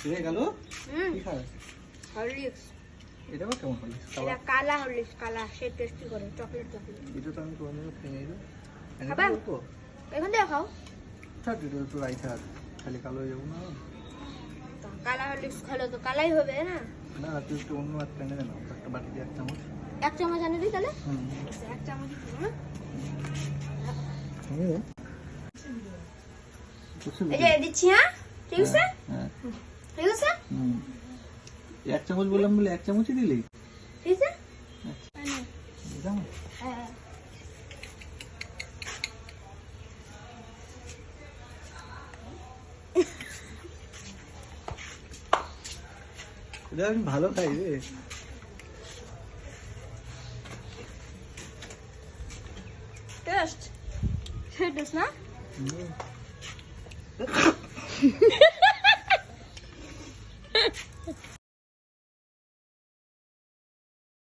রে গেল কি খায় হরলিক্স এটা আবার কেমন হরলিক্স এটা কালা হরলিক্স কালা সে টেস্টি করে চকলেট চকলেট এটা তো আমি কোনোদিনও খাইনি রে খাবা? এখন দিয়ে খাও থাক এটা তো রাই থাক খালি কালো হয়ে যাবো না তো কালা হরলিক্স খেলে তো কালাই হবে না না তুই একটু অন্য একটা এনে দে না একটা বাটি দিয়ে 1 চামচ এক চামচ আনে দিই তাহলে হুম এক চামচ দিই হ্যাঁ এই এই যে দিচ্ছি হ্যাঁ ঠিক আছে হ্যাঁ ঠিক আছে হুম 1 চামচ বললাম বলে 1 চামচই দিলি ঠিক আছে দাও হ্যাঁ এটা আমি ভালো খাই রে টেস্ট টেস্ট না হুম